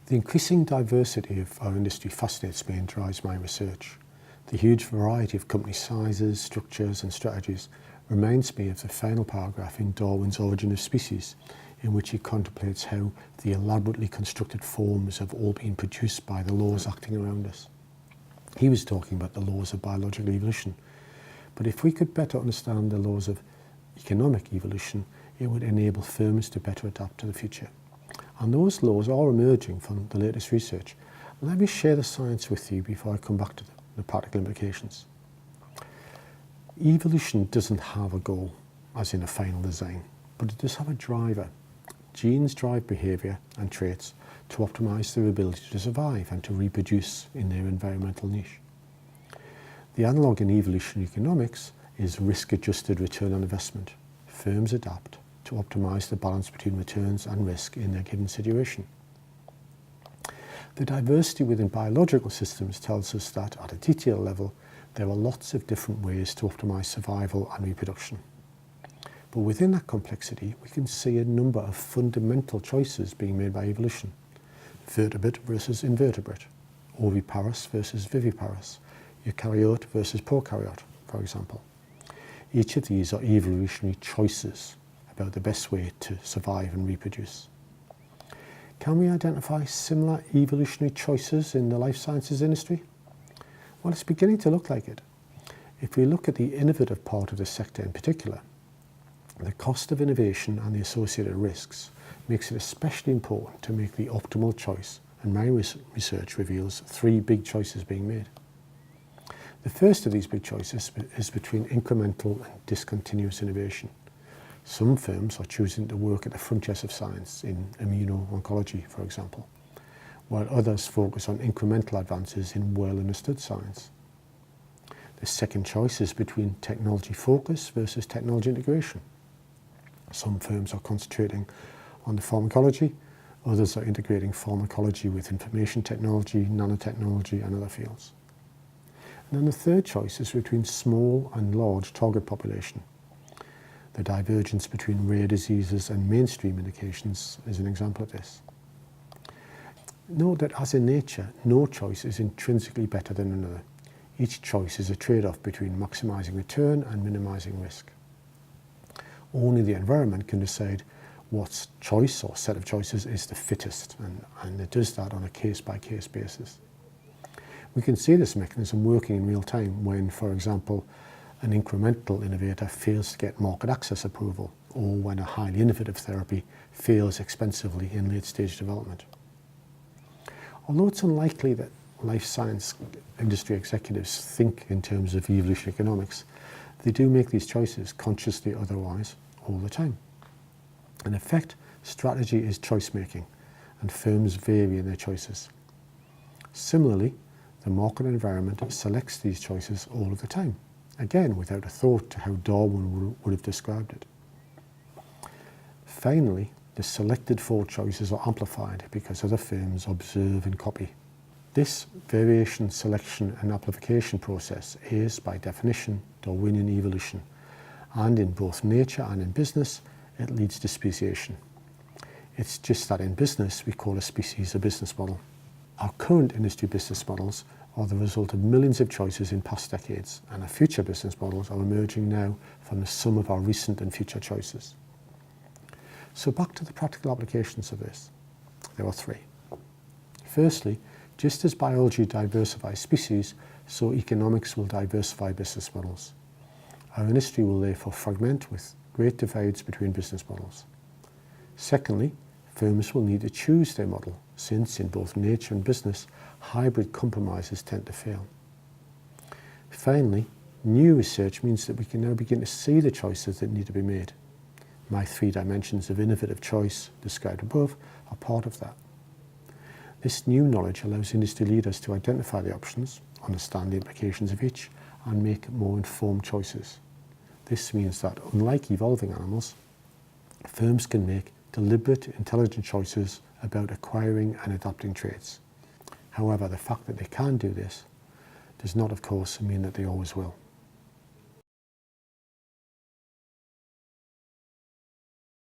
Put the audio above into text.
The increasing diversity of our industry fascinates me and drives my research. The huge variety of company sizes, structures and strategies reminds me of the final paragraph in Darwin's Origin of Species, in which he contemplates how the elaborately constructed forms have all been produced by the laws acting around us. He was talking about the laws of biological evolution, but if we could better understand the laws of economic evolution, it would enable firms to better adapt to the future. And those laws are emerging from the latest research. Let me share the science with you before I come back to the practical implications. Evolution doesn't have a goal, as in a final design, but it does have a driver. Genes drive behaviour and traits to optimise their ability to survive and to reproduce in their environmental niche. The analogue in evolutionary economics is risk-adjusted return on investment. Firms adapt to optimise the balance between returns and risk in their given situation. The diversity within biological systems tells us that at a detail level, there are lots of different ways to optimise survival and reproduction. But within that complexity, we can see a number of fundamental choices being made by evolution. Vertebrate versus invertebrate, oviparous versus viviparous, eukaryote versus prokaryote, for example. Each of these are evolutionary choices about the best way to survive and reproduce. Can we identify similar evolutionary choices in the life sciences industry? Well, it's beginning to look like it. If we look at the innovative part of the sector in particular, the cost of innovation and the associated risks makes it especially important to make the optimal choice, and my research reveals 3 big choices being made. The first of these big choices is between incremental and discontinuous innovation. Some firms are choosing to work at the frontiers of science in immuno-oncology, for example, while others focus on incremental advances in well-understood science. The second choice is between technology focus versus technology integration. Some firms are concentrating on the pharmacology, others are integrating pharmacology with information technology, nanotechnology and other fields. And then the third choice is between small and large target population. The divergence between rare diseases and mainstream indications is an example of this. Note that as in nature, no choice is intrinsically better than another. Each choice is a trade-off between maximising return and minimising risk. Only the environment can decide what choice or set of choices is the fittest, and it does that on a case-by-case basis. We can see this mechanism working in real time when, for example, an incremental innovator fails to get market access approval, or when a highly innovative therapy fails expensively in late-stage development. Although it's unlikely that life science industry executives think in terms of evolutionary economics, they do make these choices, consciously or otherwise, all the time. In effect, strategy is choice-making, and firms vary in their choices. Similarly, the market environment selects these choices all of the time, again without a thought to how Darwin would have described it. Finally, the selected for choices are amplified because other firms observe and copy. This variation, selection and amplification process is, by definition, Darwinian evolution, and in both nature and in business, it leads to speciation. It's just that in business, we call a species a business model. Our current industry business models are the result of millions of choices in past decades, and our future business models are emerging now from the sum of our recent and future choices. So back to the practical applications of this. There are 3. Firstly, just as biology diversifies species, so economics will diversify business models. Our industry will therefore fragment with great divides between business models. Secondly, firms will need to choose their model, since in both nature and business, hybrid compromises tend to fail. Finally, new research means that we can now begin to see the choices that need to be made. My 3 dimensions of innovative choice, described above, are part of that. This new knowledge allows industry leaders to identify the options, understand the implications of each, and make more informed choices. This means that, unlike evolving animals, firms can make deliberate, intelligent choices about acquiring and adapting traits. However, the fact that they can do this does not, of course, mean that they always will.